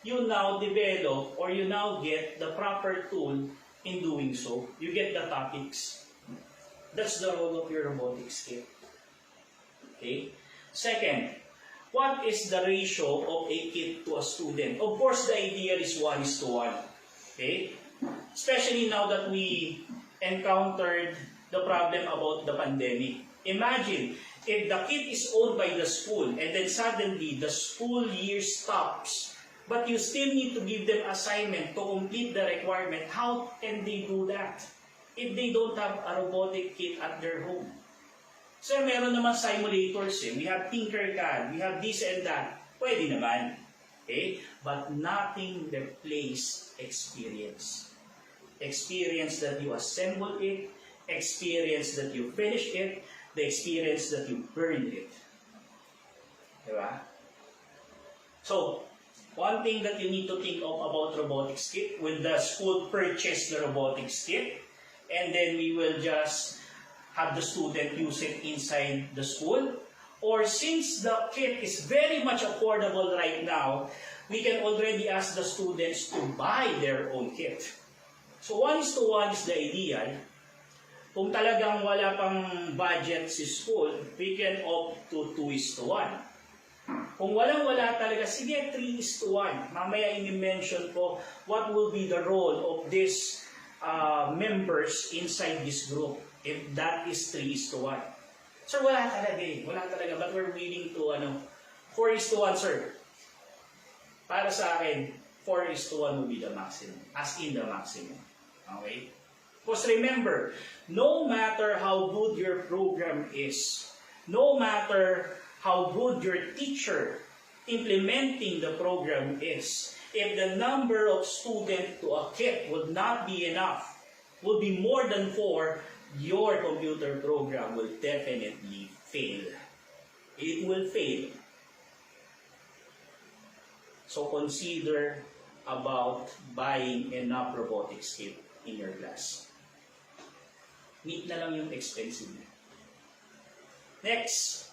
you now develop or you now get the proper tool in doing so. You get the topics. That's the role of your robotics kit. Okay? Second, what is the ratio of a kit to a student? Of course, the ideal is 1:1. Okay? Especially now that we encountered the problem about the pandemic. Imagine, if the kit is owned by the school and then suddenly the school year stops, but you still need to give them assignment to complete the requirement, how can they do that if they don't have a robotic kit at their home? So, meron naman simulators eh. We have Tinkercad, we have this and that. Pwede naman. Okay? But nothing replaces experience. Experience that you assemble it, experience that you finish it, the experience that you burn it. Diba? So, one thing that you need to think of about robotics kit, when the school purchase the robotics kit, and then we will just have the student use it inside the school. Or since the kit is very much affordable right now, we can already ask the students to buy their own kit. So 1:1 is the ideal. Kung talagang wala pang budget si school, we can opt to 2:1. Kung walang-wala talaga, sige, 3:1. Mamaya i-mention ko what will be the role of these members inside this group. If that is 3:1. Sir, wala talaga eh. Wala talaga. But we're willing to, 4:1, sir. Para sa akin, 4:1 will be the maximum. As in the maximum. Okay? Because remember, no matter how good your program is, no matter how good your teacher implementing the program is, if the number of students to a kit would not be enough, would be more than 4, your computer program will definitely fail. It will fail. So consider about buying enough robotics kit in your class. Meet na lang yung expensive. Next,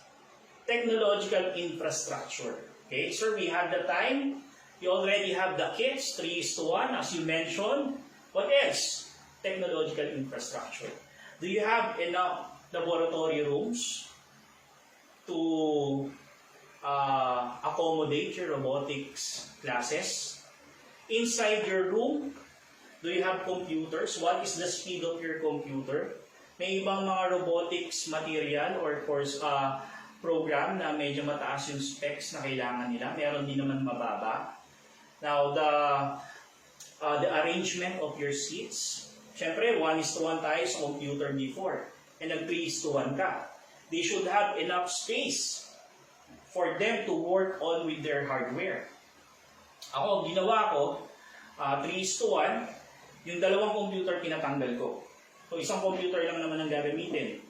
technological infrastructure. Okay, sir, we have the time. You already have the kits, 3:1, as you mentioned. What else? Technological infrastructure. Do you have enough laboratory rooms to accommodate your robotics classes? Inside your room, do you have computers? What is the speed of your computer? May ibang mga robotics material or course program na medyo mataas yung specs na kailangan nila. Meron din naman mababa. Now, the arrangement of your seats. Siyempre, 1:1 tayo sa computer before. And nag 3:1 ka. They should have enough space for them to work on with their hardware. Ako, ginawa ko, 3:1, yung dalawang computer pinatanggal ko. So, isang computer lang naman ang gagamitin.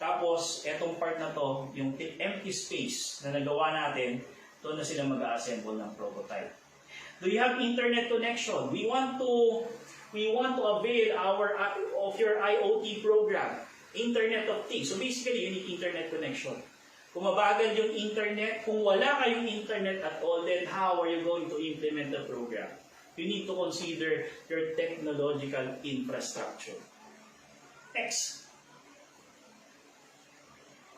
Tapos, etong part na to, yung empty space na nagawa natin, doon na sila mag-assemble ng prototype. Do you have internet connection? We want to avail of your IoT program, Internet of Things. So basically, you need internet connection. Kung mabagal yung internet, kung wala kayong internet at all, then how are you going to implement the program? You need to consider your technological infrastructure. Next,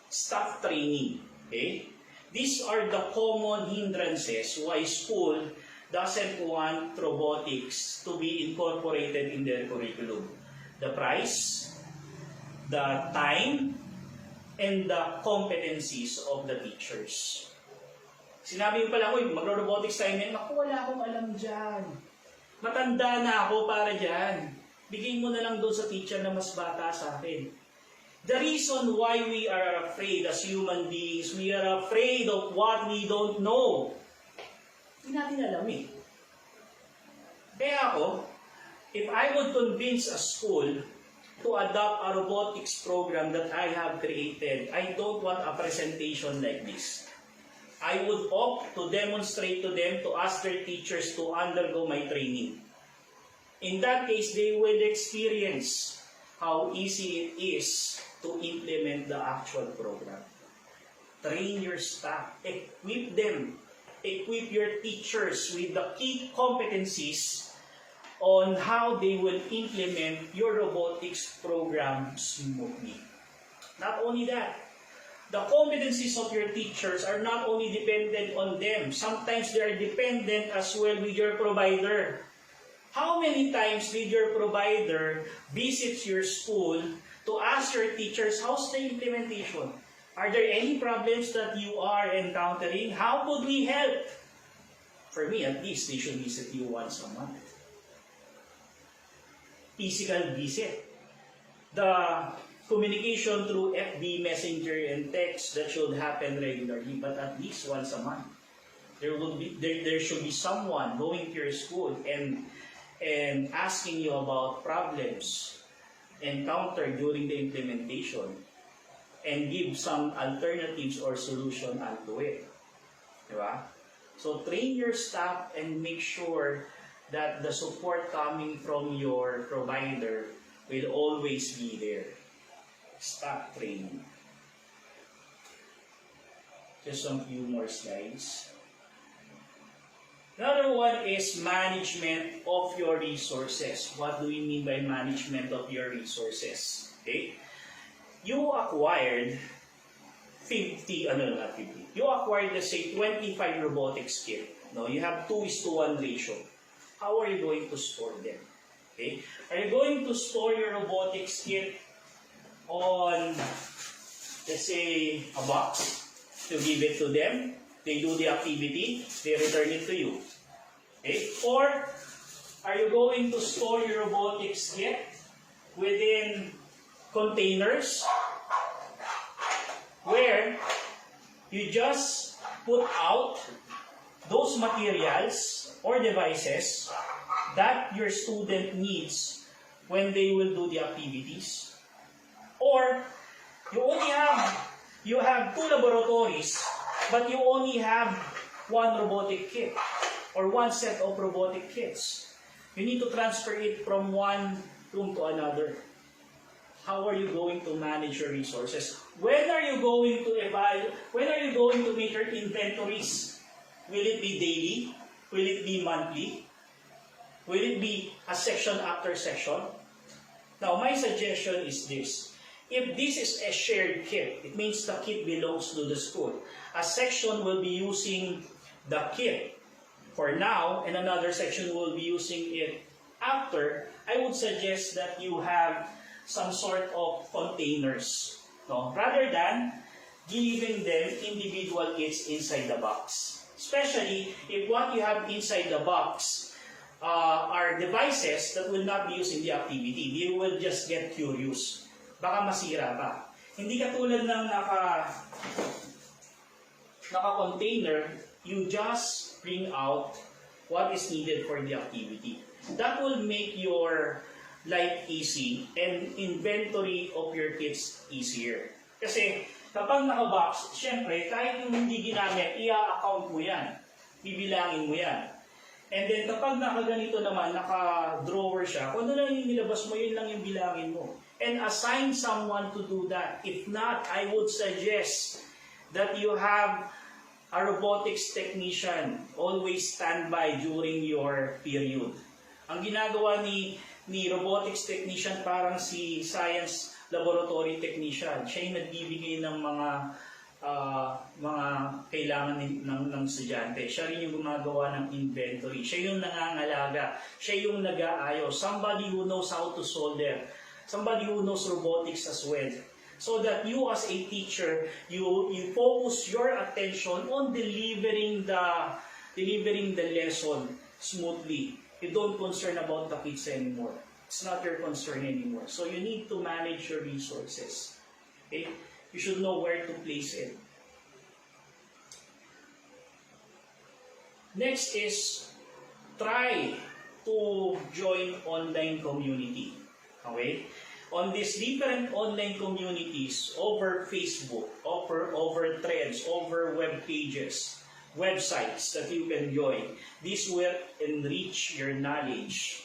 staff training. Okay? These are the common hindrances why school doesn't want robotics to be incorporated in their curriculum. The price, the time, and the competencies of the teachers. Sinabi mo pala ko, magro-robotics tayo ngayon. Naku, wala akong alam dyan. Matanda na ako para dyan. Bigay mo na lang doon sa teacher na mas bata sa akin. The reason why we are afraid as human beings, we are afraid of what we don't know. Hindi natin alam eh. Kaya ako, if I would convince a school to adopt a robotics program that I have created, I don't want a presentation like this. I would opt to demonstrate to them, to ask their teachers to undergo my training. In that case, they will experience how easy it is to implement the actual program. Train your staff, equip them, equip your teachers with the key competencies on how they will implement your robotics program smoothly. Not only that, the competencies of your teachers are not only dependent on them, sometimes they are dependent as well with your provider. How many times did your provider visit your school to ask your teachers, how's the implementation? Are there any problems that you are encountering? How could we help? For me, at least, they should visit you once a month. Physical visit. The communication through FB, Messenger, and text, that should happen regularly, but at least once a month. There should be someone going to your school and asking you about problems encountered during the implementation and give some alternatives or solution onto it. Diba? So train your staff and make sure that the support coming from your provider will always be there. Staff training. Just some few more slides. Another one is management of your resources. What do we mean by management of your resources? Okay? You acquired 50, You acquired, let's say, 25 robotics kit. No, you have 2:1 ratio. How are you going to store them? Okay? Are you going to store your robotics kit on, let's say, a box to give it to them? They do the activity, they return it to you. Okay? Or, are you going to store your robotics kit within containers where you just put out those materials or devices that your student needs when they will do the activities? Or, you have 2 laboratories, but you only have 1 robotic kit or 1 set of robotic kits. You need to transfer it from one room to another. How are you going to manage your resources? When are you going to evaluate? When are you going to make your inventories? Will it be daily? Will it be monthly? Will it be a section after section? Now, my suggestion is this. If this is a shared kit, it means the kit belongs to the school. A section will be using the kit for now, and another section will be using it after. I would suggest that you have some sort of containers, no? Rather than giving them individual kits inside the box. Especially if what you have inside the box are devices that will not be used in the activity. You will just get curious. Baka masira pa. Hindi katulad ng naka-container, you just bring out what is needed for the activity. That will make your life easy and inventory of your kits easier. Kasi kapag naka-box, syempre, kahit yung hindi ginamit, i-account mo yan. Bibilangin mo yan. And then kapag nakaganito naman, naka-drawer siya, kung ano lang yung nilabas mo, yun lang yung bilangin mo. And assign someone to do that. If not, I would suggest that you have a robotics technician always standby during your period. Ang ginagawa ni robotics technician parang si science laboratory technician. Siya yung nagbibigay ng mga kailangan ng estudyante. Siya rin yung gumagawa ng inventory. Siya yung nangangalaga. Siya yung nag-aayos. Somebody who knows how to solder. Somebody who knows robotics as well. So that you as a teacher, you focus your attention on delivering the lesson smoothly. You don't concern about the kids anymore. It's not your concern anymore. So you need to manage your resources. Okay? You should know where to place it. Next is try to join online community. Okay? On these different online communities, over Facebook, over threads, over web pages, websites that you can join, this will enrich your knowledge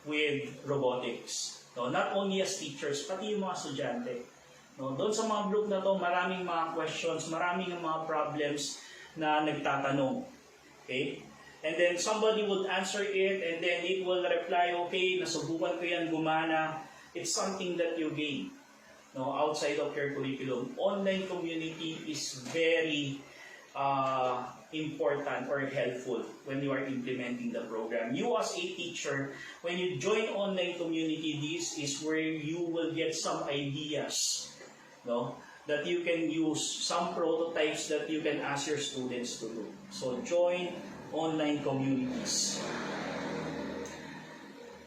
with robotics. No, not only as teachers, pati yung mga estudyante. No, doon sa mga group na to, maraming mga questions, maraming mga problems na nagtatanong. Okay? And then somebody would answer it, and then it will reply, okay, nasubukan ko yan, gumana. It's something that you gain, no, outside of your curriculum. Online community is very important or helpful when you are implementing the program. You as a teacher, when you join online community, this is where you will get some ideas, no, that you can use, some prototypes that you can ask your students to do. So join online communities.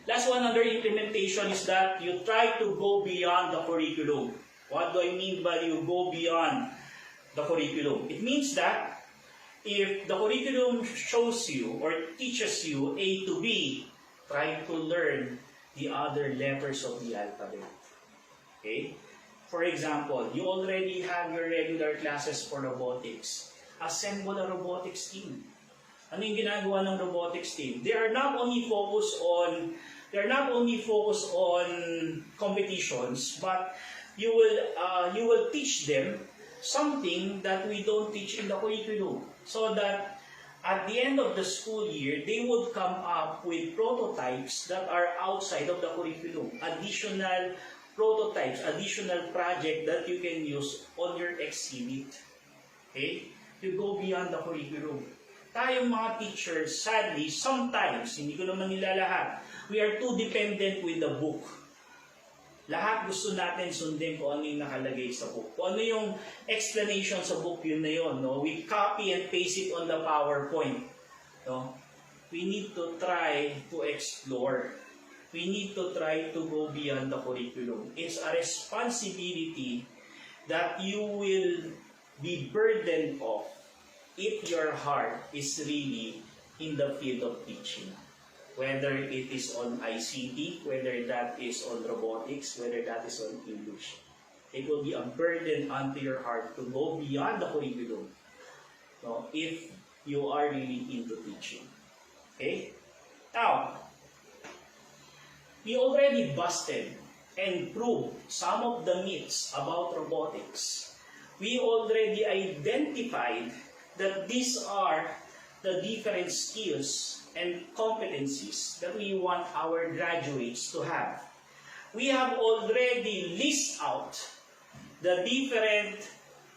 Last one under implementation is that you try to go beyond the curriculum. What do I mean by you go beyond the curriculum? It means that if the curriculum shows you or teaches you A to B, try to learn the other letters of the alphabet. Okay? For example, you already have your regular classes for robotics. Assemble a robotics team. Ano yung ginagawa ng robotics team? They are not only focused on competitions, but you will teach them something that we don't teach in the curriculum, so that at the end of the school year, they would come up with prototypes that are outside of the curriculum, additional prototypes, additional project that you can use on your exhibit. Okay? You go beyond the curriculum. Tayong mga teachers, sadly, sometimes, hindi ko naman nila lahat, we are too dependent with the book. Lahat gusto natin sundin kung ano yung nakalagay sa book. Kung ano yung explanation sa book, yun na yun. No? We copy and paste it on the PowerPoint. No? We need to try to explore. We need to try to go beyond the curriculum. It's a responsibility that you will be burdened of if your heart is really in the field of teaching. Whether it is on ICT, whether that is on robotics, whether that is on English. It will be a burden unto your heart to go beyond the curriculum, no, if you are really into teaching. Okay? Now, we already busted and proved some of the myths about robotics. We already identified that these are the different skills and competencies that we want our graduates to have. We have already listed out the different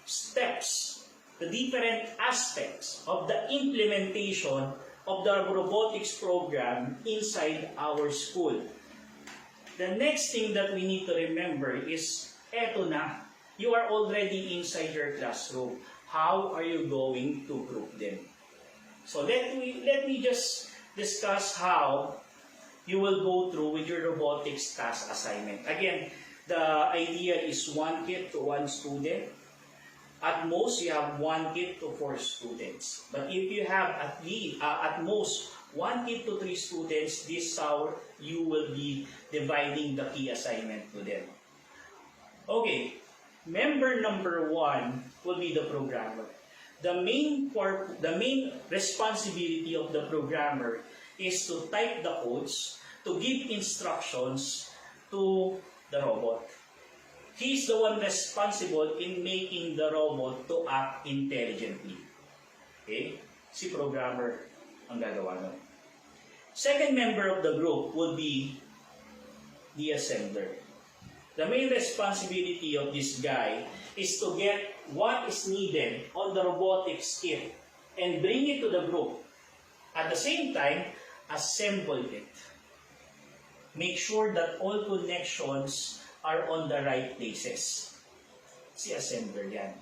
steps, the different aspects of the implementation of the robotics program inside our school. The next thing that we need to remember is, eto na, you are already inside your classroom. How are you going to group them? So let me just discuss how you will go through with your robotics task assignment. Again, the idea is 1 kit to 1 student. At most, you have 1 kit to 4 students. But if you have at most 1 kit to 3 students, this is how you will be dividing the key assignment to them. Okay. Member number 1 will be the programmer. The main responsibility of the programmer is to type the codes, to give instructions to the robot. He is the one responsible in making the robot to act intelligently. Okay? Si programmer ang gagawa nun. Second member of the group will be the assembler. The main responsibility of this guy is to get what is needed on the robotics kit and bring it to the group. At the same time, assemble it. Make sure that all connections are on the right places. Si assembler yan.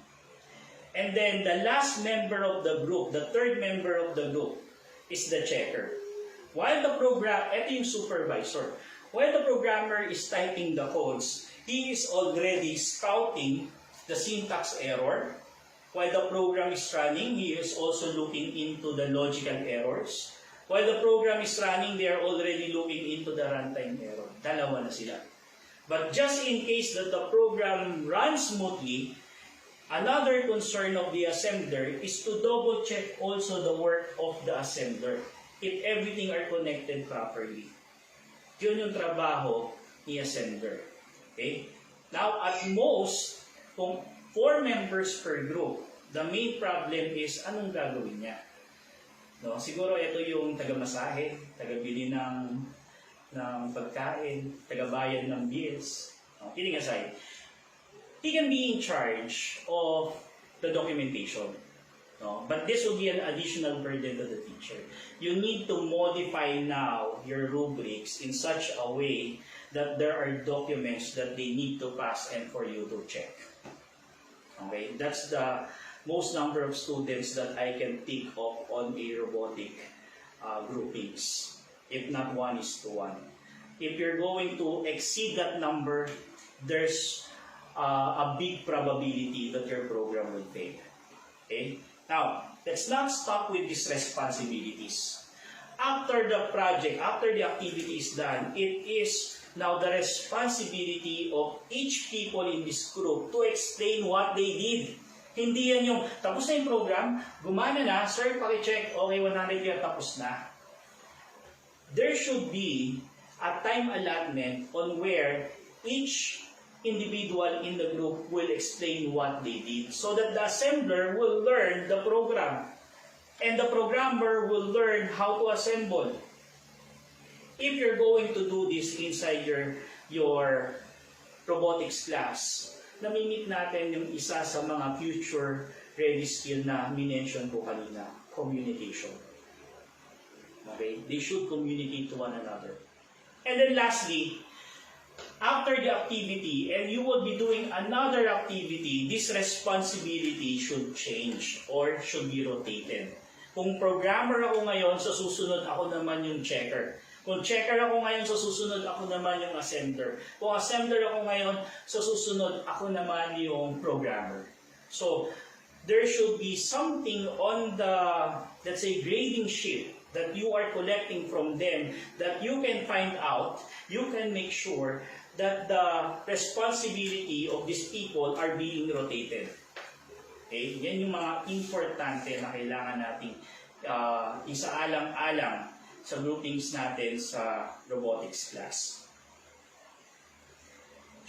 And then the last member of the group, the third member of the group, is the checker. While the ito yung supervisor. While the programmer is typing the codes, he is already scouting the syntax error. While the program is running, he is also looking into the logical errors. While the program is running, they are already looking into the runtime error. Dalawa na sila. But just in case that the program runs smoothly, another concern of the assembler is to double check also the work of the assembler if everything are connected properly. Yun yung trabaho ni assembler. Okay? Now, at most, kung 4 members per group, the main problem is anong gagawin niya. No? Siguro ito yung taga-masahe, taga-bili ng pagkain, taga-bayad ng bills. No? Kidding aside, he can be in charge of the documentation. No? But this will be an additional burden to the teacher. You need to modify now your rubrics in such a way that there are documents that they need to pass and for you to check. Okay? That's the most number of students that I can think of on a robotic groupings. If not 1:1. If you're going to exceed that number, there's a big probability that your program will fail. Okay? Now, let's not stop with these responsibilities. After the project, after the activity is done, it is now the responsibility of each people in this group to explain what they did. Hindi yan yung, tapos na yung program, gumana na, sir, paki-check, okay, 100 yan, tapos na. There should be a time allotment on where each individual in the group will explain what they did so that the assembler will learn the program and the programmer will learn how to assemble. If you're going to do this inside your robotics class, namimit natin yung isa sa mga future ready skill na minention ko kanina, communication. Okay? They should communicate to one another. And then lastly, after the activity, and you will be doing another activity, this responsibility should change or should be rotated. Kung programmer ako ngayon, sa susunod ako naman yung checker. Kung checker ako ngayon, sa susunod ako naman yung assembler. Kung assembler ako ngayon, sa susunod ako naman yung programmer. So, there should be something on the, let's say, grading sheet that you are collecting from them that you can find out, you can make sure that the responsibility of these people are being rotated. Okay? Yan yung mga importante na kailangan nating isaalang-alang sa groupings natin sa robotics class.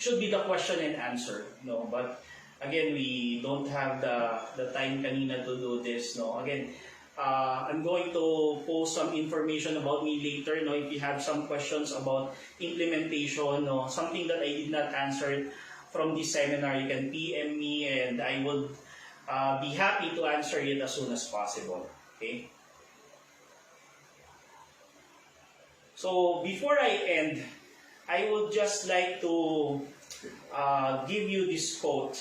Should be the question and answer, no? But again, we don't have the time kanina to do this, no? Again, I'm going to post some information about me later, no? If you have some questions about implementation, no? Something that I did not answer from this seminar, you can PM me and I would be happy to answer it as soon as possible. Okay? So, before I end, I would just like to give you this quote.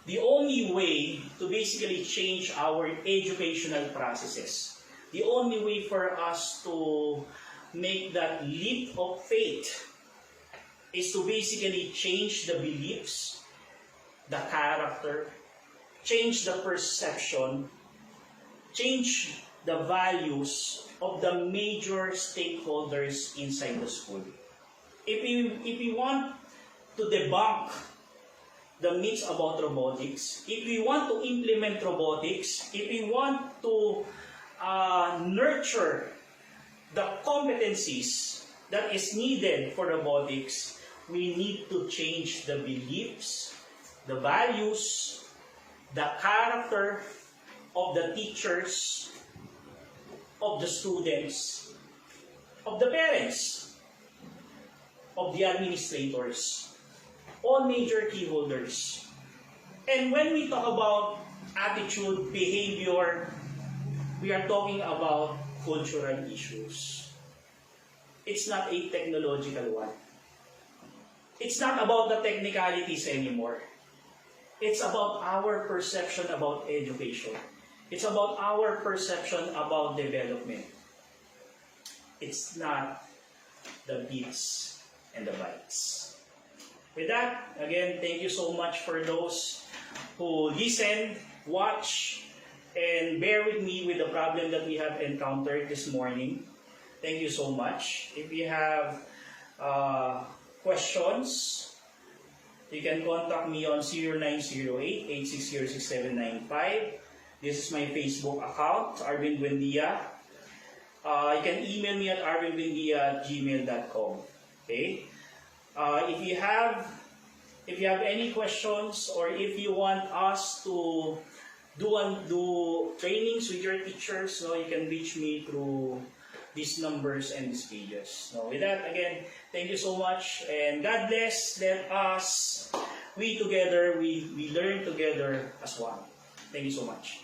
The only way to basically change our educational processes, the only way for us to make that leap of faith is to basically change the beliefs, the character, change the perception, change the values of the major stakeholders inside the school. If we want to debunk the myths about robotics, if we want to implement robotics, if we want to nurture the competencies that is needed for robotics, we need to change the beliefs, the values, the character of the teachers, of the students, of the parents, of the administrators, all major key holders. And when we talk about attitude, behavior, we are talking about cultural issues. It's not a technological one. it's not about the technicalities anymore. It's about our perception about education. It's about our perception about development. It's not the bits and the bytes. With that, again, thank you so much for those who listen, watch, and bear with me with the problem that we have encountered this morning. Thank you so much. If you have questions, you can contact me on 0908-860-6795. This is my Facebook account, Arvin Buendia. You can email me at arvinbuendia@gmail.com. Okay? If you have any questions, or if you want us to do trainings with your teachers, you can reach me through these numbers and these pages. With that, again, thank you so much, and God bless. Let us, we together, we learn together as one. Thank you so much.